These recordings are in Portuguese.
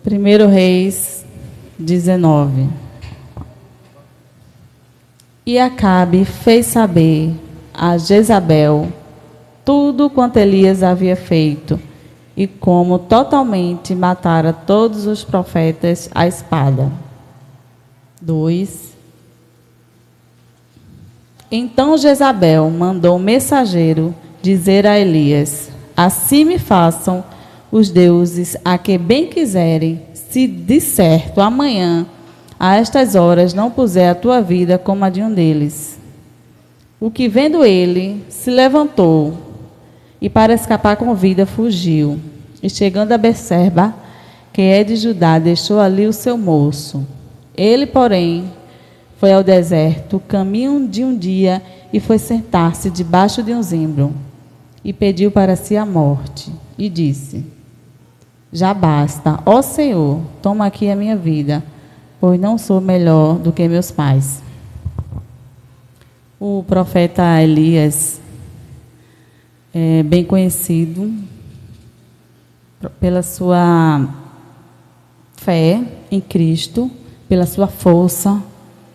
1 Reis 19. E Acabe fez saber a Jezabel tudo quanto Elias havia feito, e como totalmente matara todos os profetas à espada. 2. Então Jezabel mandou um mensageiro dizer a Elias: assim me façam os deuses a que bem quiserem, se de certo amanhã, a estas horas, não puser a tua vida como a de um deles. O que, vendo ele, se levantou e, para escapar com vida, fugiu. E chegando a Berseba, que é de Judá, deixou ali o seu moço. Ele, porém, foi ao deserto, caminho de um dia, e foi sentar-se debaixo de um zimbro, e pediu para si a morte, e disse: já basta, ó Senhor, toma aqui a minha vida, pois não sou melhor do que meus pais. O profeta Elias é bem conhecido pela sua fé em Cristo, pela sua força,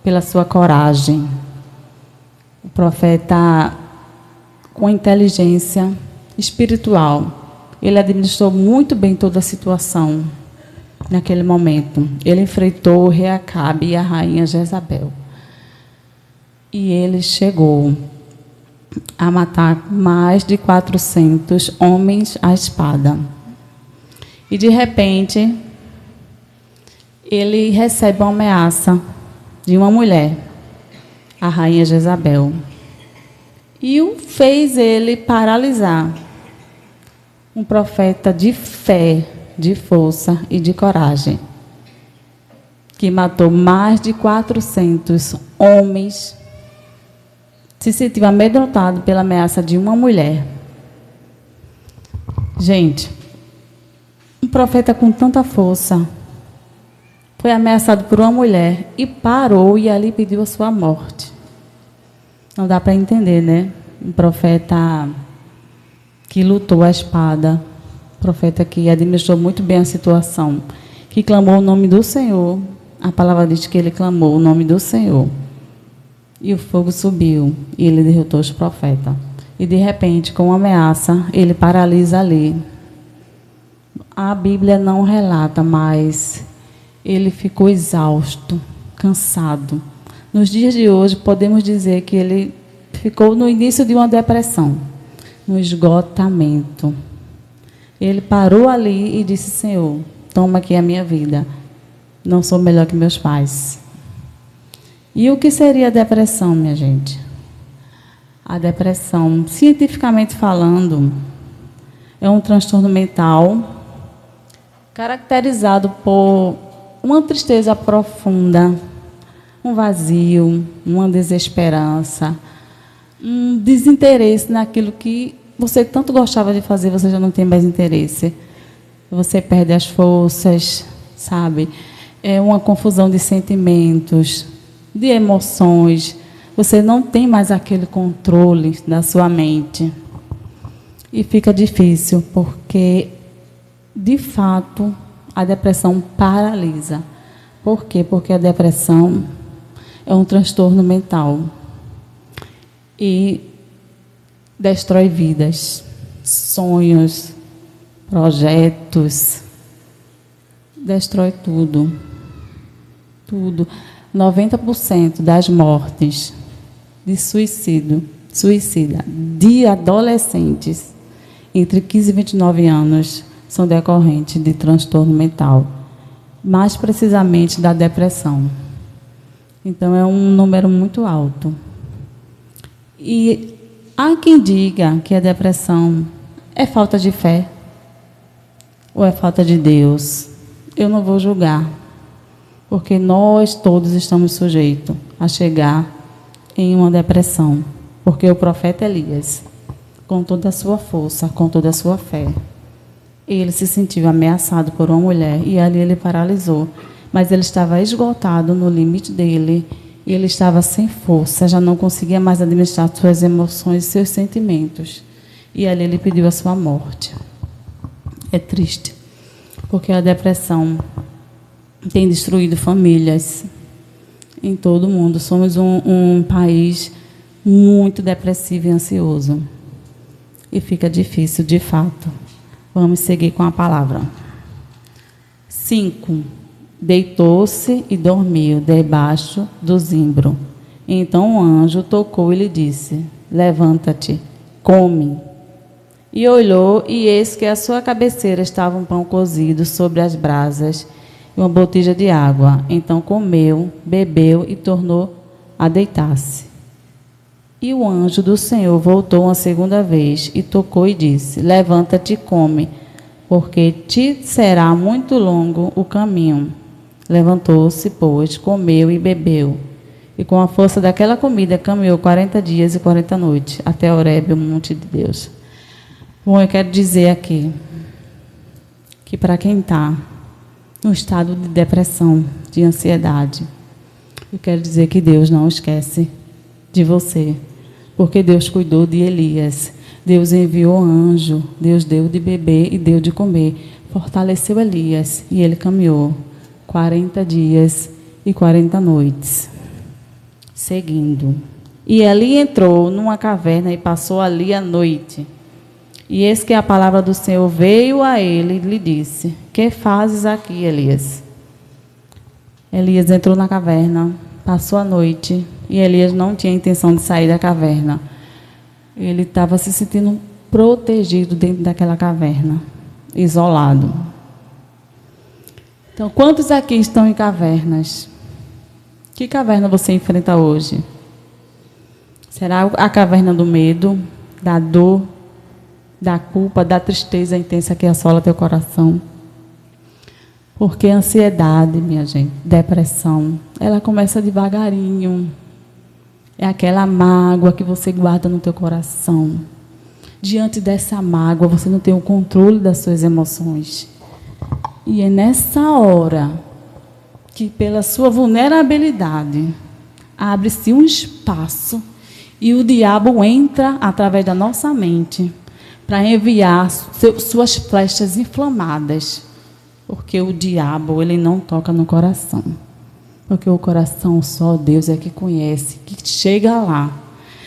pela sua coragem. O profeta com inteligência espiritual. Ele administrou muito bem toda a situação naquele momento. Ele enfrentou o rei Acabe e a rainha Jezabel. E ele chegou a matar mais de 400 homens à espada. E, de repente, ele recebe uma ameaça de uma mulher, a rainha Jezabel. E o fez ele paralisar. Um profeta de fé, de força e de coragem, que matou mais de 400 homens, se sentiu amedrontado pela ameaça de uma mulher. Gente, um profeta com tanta força foi ameaçado por uma mulher e parou e ali pediu a sua morte. Não dá para entender, né? Um profeta que lutou a espada, profeta que administrou muito bem a situação, que clamou o nome do Senhor. A palavra diz que ele clamou o nome do Senhor. E o fogo subiu e ele derrotou os profetas. E, de repente, com uma ameaça, ele paralisa ali. A Bíblia não relata, mas ele ficou exausto, cansado. Nos dias de hoje, podemos dizer que ele ficou no início de uma depressão, no esgotamento. Ele parou ali e disse: Senhor, toma aqui a minha vida. Não sou melhor que meus pais. E o que seria a depressão, minha gente? A depressão, cientificamente falando, é um transtorno mental caracterizado por uma tristeza profunda, um vazio, uma desesperança, um desinteresse naquilo que você tanto gostava de fazer, você já não tem mais interesse. Você perde as forças, sabe? É uma confusão de sentimentos, de emoções. Você não tem mais aquele controle da sua mente. E fica difícil, porque, de fato, a depressão paralisa. Por quê? Porque a depressão é um transtorno mental e destrói vidas, sonhos, projetos, destrói tudo. Tudo. 90% das mortes de suicida de adolescentes entre 15 e 29 anos são decorrentes de transtorno mental, mais precisamente da depressão. Então, é um número muito alto. E há quem diga que a depressão é falta de fé ou é falta de Deus. Eu não vou julgar, porque nós todos estamos sujeitos a chegar em uma depressão, porque o profeta Elias, com toda a sua força, com toda a sua fé, ele se sentiu ameaçado por uma mulher e ali ele paralisou, mas ele estava esgotado no limite dele e ele estava sem força, já não conseguia mais administrar suas emoções e seus sentimentos, e ali ele pediu a sua morte. É triste, porque a depressão tem destruído famílias em todo o mundo. Somos um país muito depressivo e ansioso. E fica difícil, de fato. Vamos seguir com a palavra. 5. Deitou-se e dormiu debaixo do zimbro. Então o anjo tocou e lhe disse: levanta-te, come. E olhou, e eis que à sua cabeceira estava um pão cozido sobre as brasas e uma botija de água. Então comeu, bebeu e tornou a deitar-se. E o anjo do Senhor voltou uma segunda vez e tocou e disse: levanta-te e come, porque te será muito longo o caminho. Levantou-se, pois, comeu e bebeu. E com a força daquela comida caminhou 40 dias e 40 noites, até Horebe, o monte de Deus. Bom, eu quero dizer aqui que para quem está no estado de depressão, de ansiedade, eu quero dizer que Deus não esquece de você, porque Deus cuidou de Elias. Deus enviou anjo, Deus deu de beber e deu de comer, fortaleceu Elias e ele caminhou 40 dias e 40 noites, seguindo. E ali entrou numa caverna e passou ali a noite. E eis que a palavra do Senhor veio a ele e lhe disse: que fazes aqui, Elias? Elias entrou na caverna, passou a noite, e Elias não tinha intenção de sair da caverna. Ele estava se sentindo protegido dentro daquela caverna, isolado. Então, quantos aqui estão em cavernas? Que caverna você enfrenta hoje? Será a caverna do medo, da dor, da culpa, da tristeza intensa que assola teu coração? Porque a ansiedade, minha gente, depressão, ela começa devagarinho. É aquela mágoa que você guarda no teu coração. Diante dessa mágoa, você não tem o controle das suas emoções. E é nessa hora que, pela sua vulnerabilidade, abre-se um espaço e o diabo entra através da nossa mente para enviar suas flechas inflamadas. Porque o diabo, ele não toca no coração. Porque o coração só Deus é que conhece, que chega lá.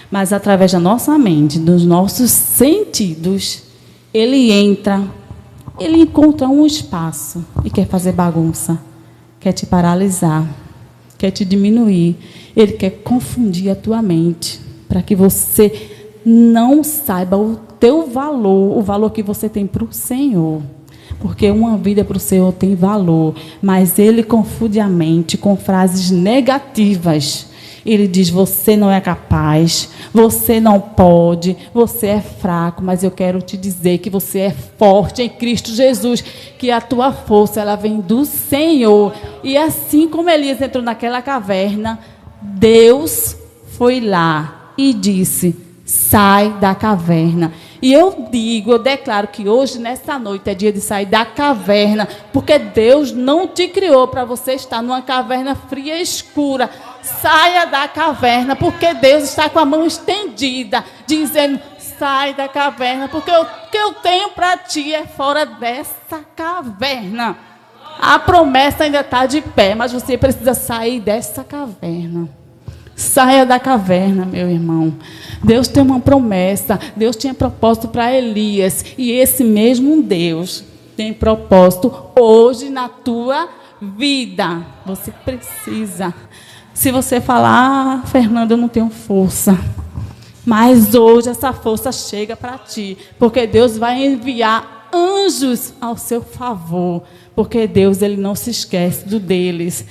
Mas através da nossa mente, dos nossos sentidos, ele entra, ele encontra um espaço e quer fazer bagunça, quer te paralisar, quer te diminuir. Ele quer confundir a tua mente, para que você não saiba o teu valor, o valor que você tem para o Senhor. Porque uma vida para o Senhor tem valor, mas ele confunde a mente com frases negativas. Ele diz: você não é capaz, você não pode, você é fraco, mas eu quero te dizer que você é forte em Cristo Jesus, que a tua força ela vem do Senhor. E assim como Elias entrou naquela caverna, Deus foi lá e disse: sai da caverna. E eu declaro que hoje, nessa noite, é dia de sair da caverna, porque Deus não te criou para você estar numa caverna fria e escura. Saia da caverna, porque Deus está com a mão estendida, dizendo: sai da caverna, porque o que eu tenho para ti é fora dessa caverna. A promessa ainda está de pé, mas você precisa sair dessa caverna. Saia da caverna, meu irmão. Deus tem uma promessa. Deus tinha propósito para Elias. E esse mesmo Deus tem propósito hoje na tua vida. Você precisa. Se você falar: Fernanda, eu não tenho força. Mas hoje essa força chega para ti. Porque Deus vai enviar anjos ao seu favor. Porque Deus, ele não se esquece do deles.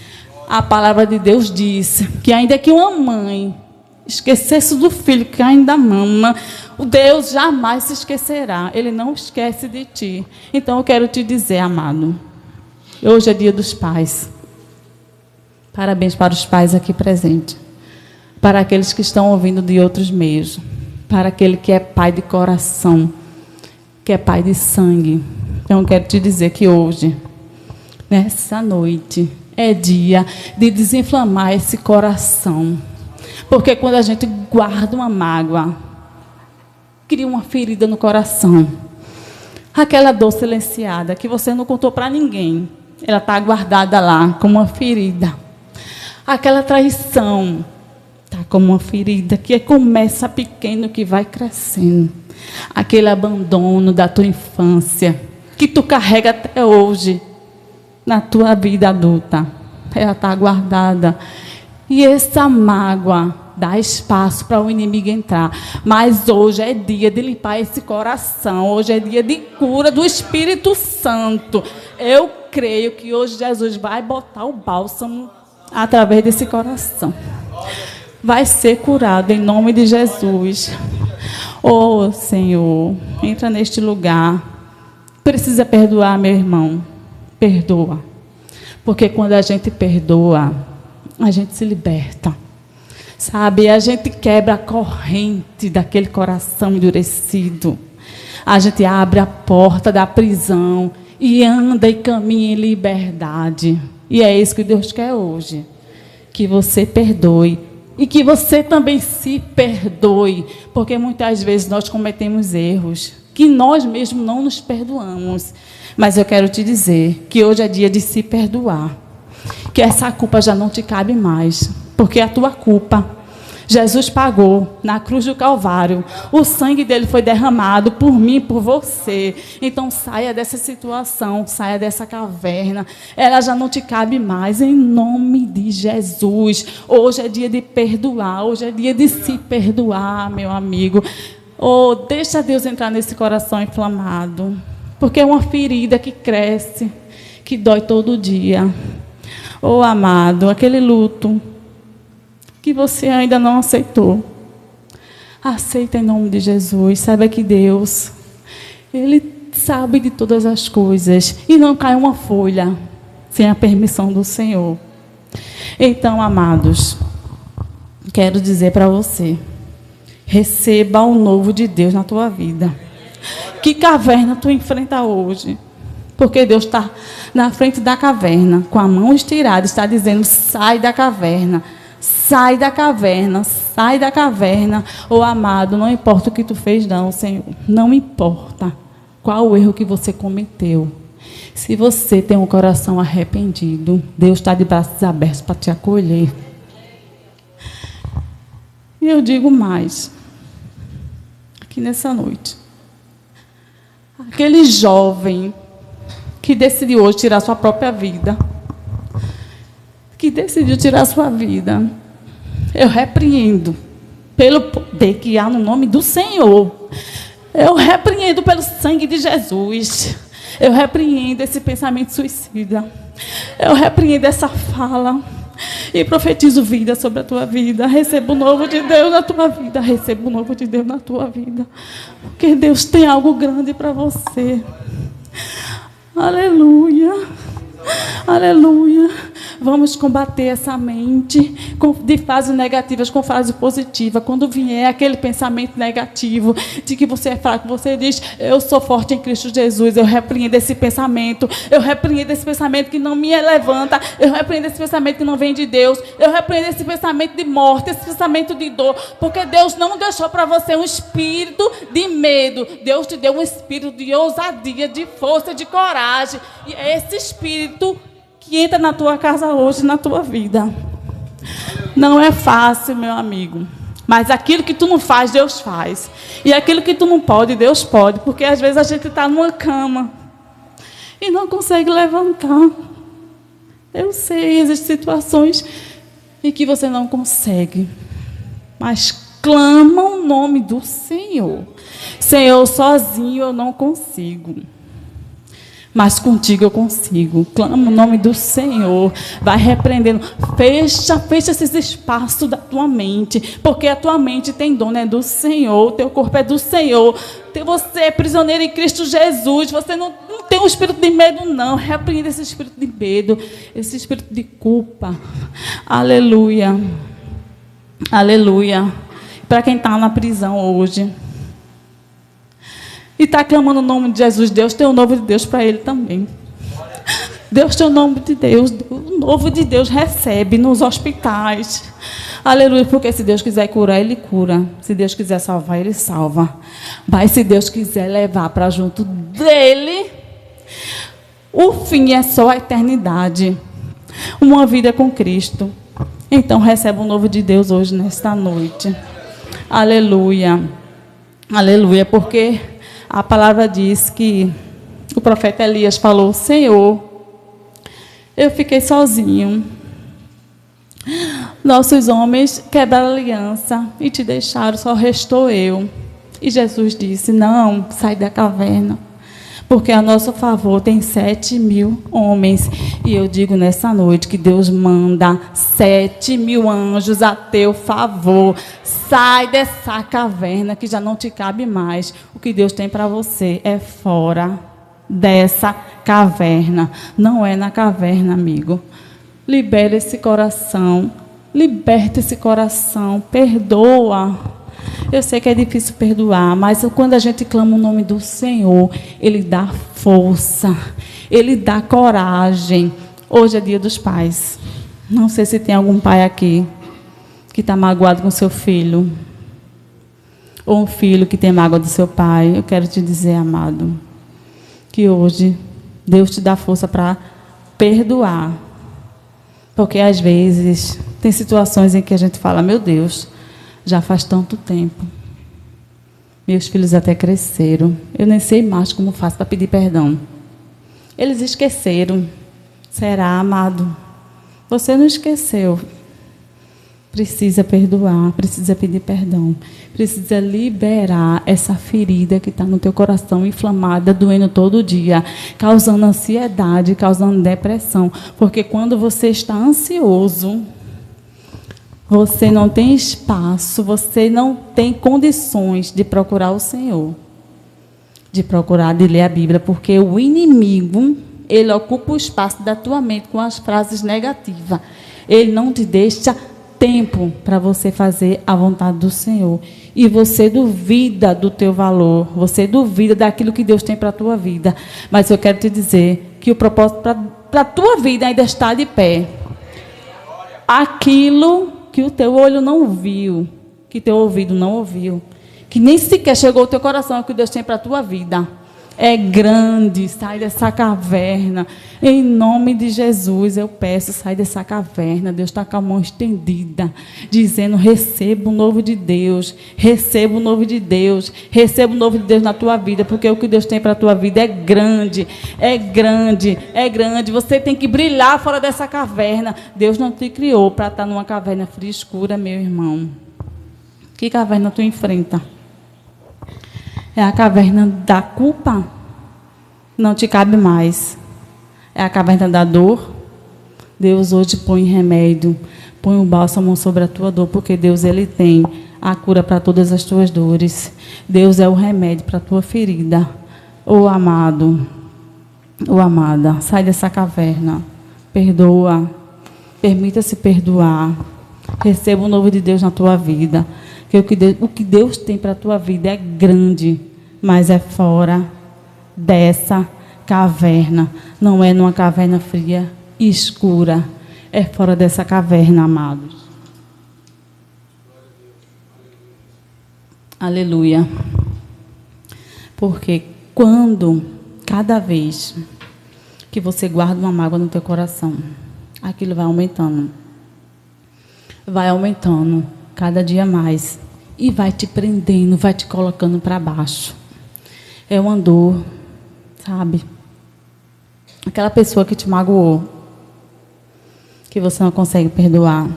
A palavra de Deus diz que ainda que uma mãe esquecesse do filho que ainda mama, o Deus jamais se esquecerá. Ele não esquece de ti. Então eu quero te dizer, amado, hoje é dia dos pais. Parabéns para os pais aqui presentes. Para aqueles que estão ouvindo de outros meios. Para aquele que é pai de coração, que é pai de sangue. Então eu quero te dizer que hoje, nessa noite, é dia de desinflamar esse coração. Porque quando a gente guarda uma mágoa, cria uma ferida no coração. Aquela dor silenciada que você não contou para ninguém. ela está guardada lá como uma ferida. Aquela traição está como uma ferida que começa pequeno, que vai crescendo. Aquele abandono da tua infância, que tu carrega até hoje, na tua vida adulta, ela está guardada. E essa mágoa dá espaço para o inimigo entrar. Mas hoje é dia de limpar esse coração. Hoje é dia de cura do Espírito Santo. Eu creio que hoje Jesus vai botar o bálsamo através desse coração. Vai ser curado em nome de Jesus. Oh, Senhor, entra neste lugar. Precisa perdoar, meu irmão. Perdoa. Porque quando a gente perdoa, a gente se liberta. Sabe, a gente quebra a corrente daquele coração endurecido. A gente abre a porta da prisão e anda e caminha em liberdade. E é isso que Deus quer hoje. Que você perdoe. E que você também se perdoe. Porque muitas vezes nós cometemos erros que nós mesmos não nos perdoamos. Mas eu quero te dizer que hoje é dia de se perdoar. Que essa culpa já não te cabe mais. Porque a tua culpa, Jesus pagou na cruz do Calvário. O sangue dele foi derramado por mim e por você. Então saia dessa situação, saia dessa caverna. Ela já não te cabe mais, em nome de Jesus. Hoje é dia de perdoar, hoje é dia de se perdoar, meu amigo. Oh, deixa Deus entrar nesse coração inflamado. Porque é uma ferida que cresce, que dói todo dia. Oh, amado, aquele luto que você ainda não aceitou. Aceita em nome de Jesus. Saiba que Deus, Ele sabe de todas as coisas. E não cai uma folha sem a permissão do Senhor. Então, amados, quero dizer para você, receba o novo de Deus na tua vida. Que caverna tu enfrenta hoje? Porque Deus está na frente da caverna, com a mão estirada, está dizendo, sai da caverna. Sai da caverna, sai da caverna. Oh, amado, não importa o que tu fez não, Senhor. Não importa qual o erro que você cometeu. Se você tem um coração arrependido, Deus está de braços abertos para te acolher. E eu digo mais, aqui nessa noite. Aquele jovem que decidiu hoje tirar sua própria vida, que decidiu tirar sua vida, eu repreendo pelo poder que há no nome do Senhor. Eu repreendo pelo sangue de Jesus. Eu repreendo esse pensamento suicida. Eu repreendo essa fala e profetizo vida sobre a tua vida. Receba o novo de Deus na tua vida. Receba o novo de Deus na tua vida. Porque Deus tem algo grande para você. Aleluia. Aleluia. Vamos combater essa mente de frases negativas com frase positiva. Quando vier aquele pensamento negativo de que você é fraco, você diz, eu sou forte em Cristo Jesus. Eu repreendo esse pensamento. Eu repreendo esse pensamento que não me levanta. Eu repreendo esse pensamento que não vem de Deus. Eu repreendo esse pensamento de morte, esse pensamento de dor. Porque Deus não deixou para você um espírito de medo. Deus te deu um espírito de ousadia, de força, de coragem. E é esse espírito que entra na tua casa hoje, na tua vida. Não é fácil, meu amigo. Mas aquilo que tu não faz, Deus faz. E aquilo que tu não pode, Deus pode. Porque às vezes a gente está numa cama e não consegue levantar. Eu sei, existem situações em que você não consegue. Mas clama o nome do Senhor. Senhor, sozinho eu não consigo. Mas contigo eu consigo. Clama o nome do Senhor. Vai repreendendo. Fecha esses espaços da tua mente. Porque a tua mente tem dono, é do Senhor. O teu corpo é do Senhor. Você é prisioneiro em Cristo Jesus. Você não tem um espírito de medo, não. Repreenda esse espírito de medo. Esse espírito de culpa. Aleluia. Aleluia. Para quem está na prisão hoje e está clamando o nome de Jesus, Deus tem o novo de Deus para ele também. Deus tem o nome de Deus. O novo de Deus recebe nos hospitais. Aleluia, porque se Deus quiser curar, Ele cura. Se Deus quiser salvar, Ele salva. Mas se Deus quiser levar para junto dEle, O fim é só a eternidade. Uma vida com Cristo. Então recebe o novo de Deus hoje, nesta noite. Aleluia. Aleluia. Porque a palavra diz que o profeta Elias falou: Senhor, eu fiquei sozinho. Nossos homens quebraram a aliança e te deixaram, só restou eu. E Jesus disse: não, sai da caverna, porque a nosso favor tem 7.000 homens. E eu digo nessa noite que Deus manda 7.000 anjos a teu favor. Sai dessa caverna que já não te cabe mais. O que Deus tem para você é fora dessa caverna. Não é na caverna, amigo. Libera esse coração. Liberta esse coração. Perdoa. Eu sei que é difícil perdoar, mas quando a gente clama o nome do Senhor, Ele dá força, Ele dá coragem. Hoje é dia dos pais. Não sei se tem algum pai aqui que está magoado com seu filho, ou um filho que tem mágoa do seu pai. Eu quero te dizer, amado, que hoje Deus te dá força para perdoar. Porque às vezes tem situações em que a gente fala: meu Deus, já faz tanto tempo. Meus filhos até cresceram. Eu nem sei mais como faço para pedir perdão. Eles esqueceram. Será, amado? Você não esqueceu. Precisa perdoar, precisa pedir perdão. Precisa liberar essa ferida que está no teu coração, inflamada, doendo todo dia, causando ansiedade, causando depressão. Porque quando você está ansioso, você não tem espaço, você não tem condições de procurar o Senhor, de ler a Bíblia, porque o inimigo, ele ocupa o espaço da tua mente com as frases negativas. Ele não te deixa tempo para você fazer a vontade do Senhor. E você duvida do teu valor, você duvida daquilo que Deus tem para a tua vida. Mas eu quero te dizer que o propósito para a tua vida ainda está de pé. Aquilo que o teu olho não viu, que teu ouvido não ouviu, que nem sequer chegou ao teu coração, é o que Deus tem para a tua vida. É grande, sai dessa caverna. Em nome de Jesus, eu peço, sai dessa caverna. Deus está com a mão estendida, dizendo: receba o novo de Deus, receba o novo de Deus, receba o novo de Deus na tua vida, porque o que Deus tem para a tua vida é grande, é grande, é grande. Você tem que brilhar fora dessa caverna. Deus não te criou para estar numa caverna fria e escura, meu irmão. Que caverna tu enfrenta? É a caverna da culpa? Não te cabe mais. É a caverna da dor? Deus hoje põe remédio, põe o bálsamo sobre a tua dor, porque Deus, Ele tem a cura para todas as tuas dores. Deus é o remédio para a tua ferida. Ô amado, ô amada, sai dessa caverna. Perdoa. Permita-se perdoar. Receba o novo de Deus na tua vida. Que o que Deus tem para a tua vida é grande, mas é fora dessa caverna. Não é numa caverna fria e escura. É fora dessa caverna, amados. Aleluia. Porque cada vez que você guarda uma mágoa no teu coração, aquilo vai aumentando. Vai aumentando cada dia mais. E vai te prendendo, vai te colocando para baixo. É uma dor, sabe? Aquela pessoa que te magoou, que você não consegue perdoar.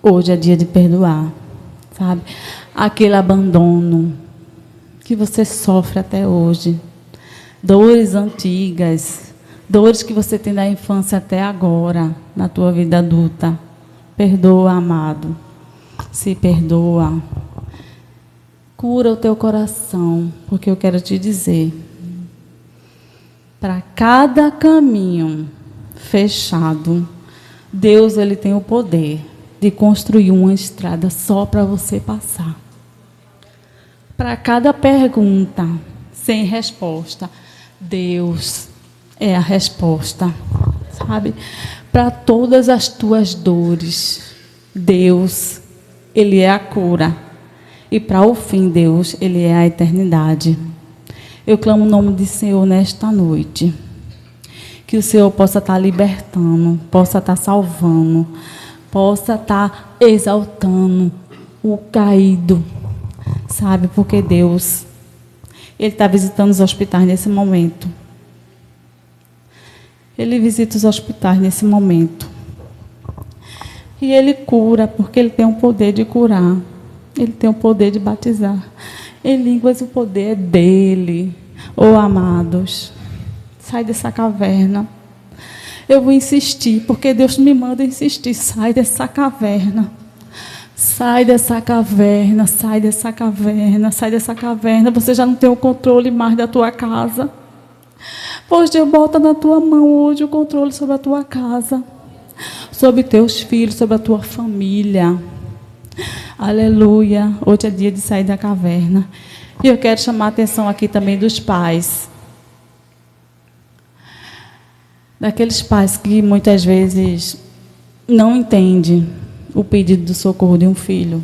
Hoje é dia de perdoar, sabe? Aquele abandono que você sofre até hoje. Dores antigas, dores que você tem da infância até agora, na tua vida adulta. Perdoa, amado. Se perdoa. Cura o teu coração, porque eu quero te dizer, para cada caminho fechado, Deus, Ele tem o poder de construir uma estrada só para você passar. Para cada pergunta sem resposta, Deus é a resposta, sabe? Para todas as tuas dores, Deus, Ele é a cura. E para o fim, Deus, Ele é a eternidade. Eu clamo o nome do Senhor nesta noite. Que o Senhor possa estar libertando, possa estar salvando, possa estar exaltando o caído, sabe? Porque Deus, Ele está visitando os hospitais nesse momento. Ele visita os hospitais nesse momento. E Ele cura, porque Ele tem o poder de curar. Ele tem o poder de batizar. Em línguas o poder é dEle. Oh, amados, sai dessa caverna. Eu vou insistir, porque Deus me manda insistir. Sai dessa caverna. Sai dessa caverna, sai dessa caverna, sai dessa caverna. Você já não tem o controle mais da tua casa. Pois Deus bota na tua mão hoje o controle sobre a tua casa, sobre teus filhos, sobre a tua família. Aleluia. Hoje é dia de sair da caverna. E eu quero chamar a atenção aqui também dos pais. Daqueles pais que muitas vezes não entendem o pedido do socorro de um filho.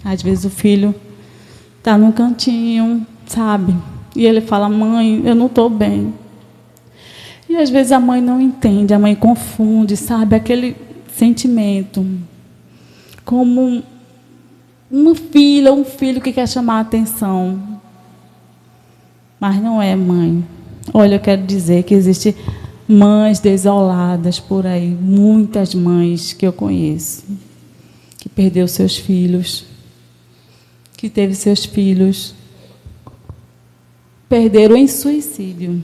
Às vezes o filho está num cantinho, sabe? E ele fala: mãe, eu não estou bem. E às vezes a mãe não entende, a mãe confunde, sabe? Aquele sentimento. Como uma filha, um filho que quer chamar a atenção. Mas não é mãe. Olha, eu quero dizer que existem mães desoladas por aí. Muitas mães que eu conheço. Que perdeu seus filhos. Que teve seus filhos. Perderam em suicídio.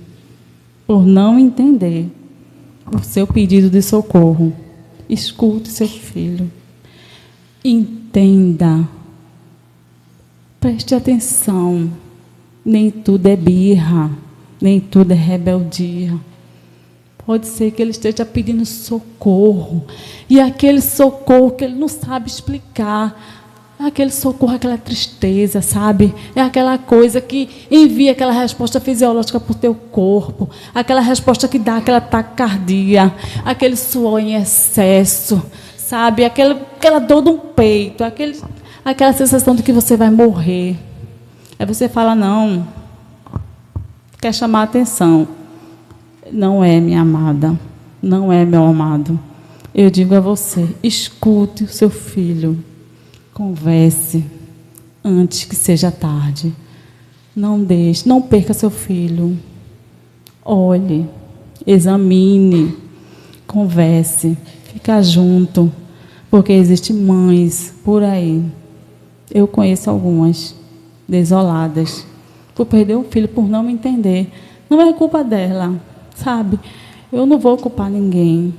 Por não entender o seu pedido de socorro. Escute seu filho. Entenda. Preste atenção. Nem tudo é birra. Nem tudo é rebeldia. Pode ser que ele esteja pedindo socorro. E aquele socorro que ele não sabe explicar. Aquele socorro, aquela tristeza, sabe? É aquela coisa que envia aquela resposta fisiológica para o teu corpo. Aquela resposta que dá aquela taquicardia. Aquele suor em excesso, sabe? Aquela dor no peito. Aquela sensação de que você vai morrer. Aí você fala: não. Quer chamar a atenção. Não é, minha amada. Não é, meu amado. Eu digo a você: escute o seu filho. Converse antes que seja tarde. Não deixe, não perca seu filho. Olhe, examine, converse, fica junto, porque existem mães por aí. Eu conheço algumas desoladas por perder um filho, por não me entender. Não é culpa dela, sabe? Eu não vou culpar ninguém,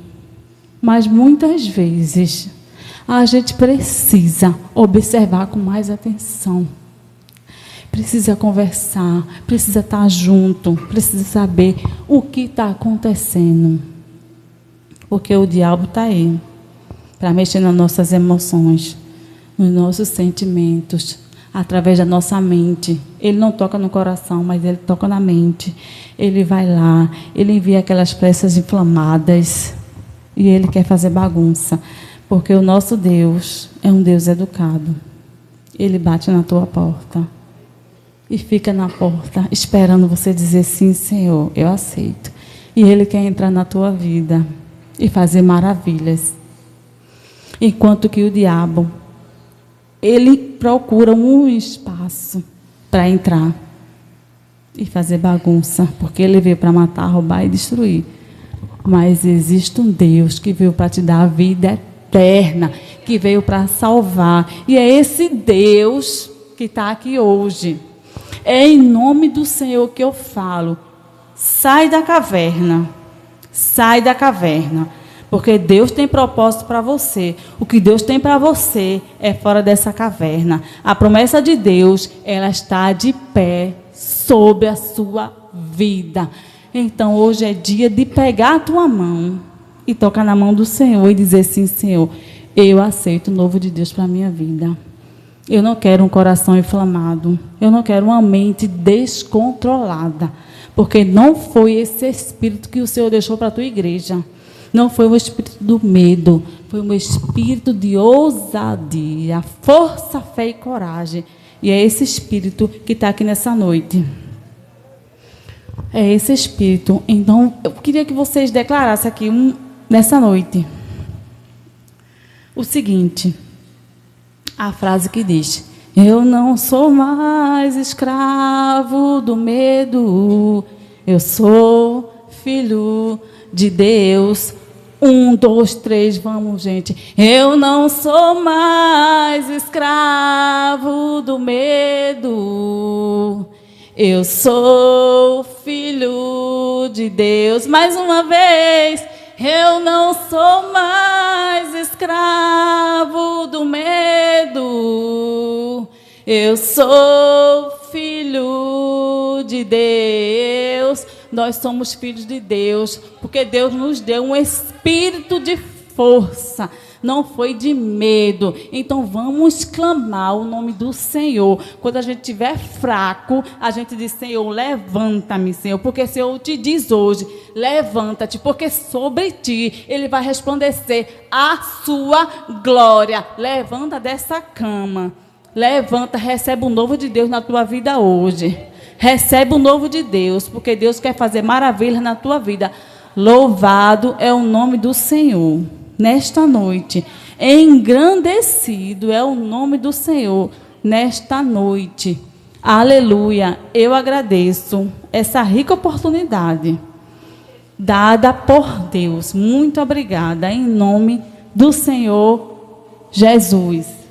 mas muitas vezes a gente precisa observar com mais atenção. Precisa conversar, precisa estar junto, precisa saber o que está acontecendo. Porque o diabo está aí para mexer nas nossas emoções, nos nossos sentimentos, através da nossa mente. Ele não toca no coração, mas ele toca na mente. Ele vai lá, ele envia aquelas pressas inflamadas e ele quer fazer bagunça. Porque o nosso Deus é um Deus educado. Ele bate na tua porta e fica na porta esperando você dizer: sim, Senhor, eu aceito. E Ele quer entrar na tua vida e fazer maravilhas. Enquanto que o diabo, ele procura um espaço para entrar e fazer bagunça, porque ele veio para matar, roubar e destruir. Mas existe um Deus que veio para te dar a vida eterna, que veio para salvar. E é esse Deus que está aqui hoje. É em nome do Senhor que eu falo: sai da caverna. Sai da caverna. Porque Deus tem propósito para você. O que Deus tem para você é fora dessa caverna. A promessa de Deus, ela está de pé sobre a sua vida. Então, hoje é dia de pegar a tua mão e tocar na mão do Senhor e dizer: sim, Senhor, eu aceito o novo de Deus para a minha vida. Eu não quero um coração inflamado. Eu não quero uma mente descontrolada. Porque não foi esse espírito que o Senhor deixou para a tua igreja. Não foi o espírito do medo. Foi um espírito de ousadia, força, fé e coragem. E é esse espírito que está aqui nessa noite. É esse espírito. Então, eu queria que vocês declarassem aqui nessa noite o seguinte, a frase que diz: eu não sou mais escravo do medo, eu sou filho de Deus. 1, 2, 3, vamos, gente. Eu não sou mais escravo do medo, eu sou filho de Deus. Mais uma vez. Eu não sou mais escravo do medo, eu sou filho de Deus. Nós somos filhos de Deus, porque Deus nos deu um espírito de força, não foi de medo. Então vamos clamar o nome do Senhor. Quando a gente estiver fraco, a gente diz: Senhor, levanta-me, Senhor, porque o Senhor te diz hoje: levanta-te, porque sobre ti Ele vai resplandecer a sua glória. Levanta dessa cama, levanta, recebe o novo de Deus na tua vida hoje. Recebe o novo de Deus, porque Deus quer fazer maravilhas na tua vida. Louvado é o nome do Senhor. Nesta noite, engrandecido é o nome do Senhor. Nesta noite, aleluia, eu agradeço essa rica oportunidade dada por Deus. Muito obrigada, em nome do Senhor Jesus.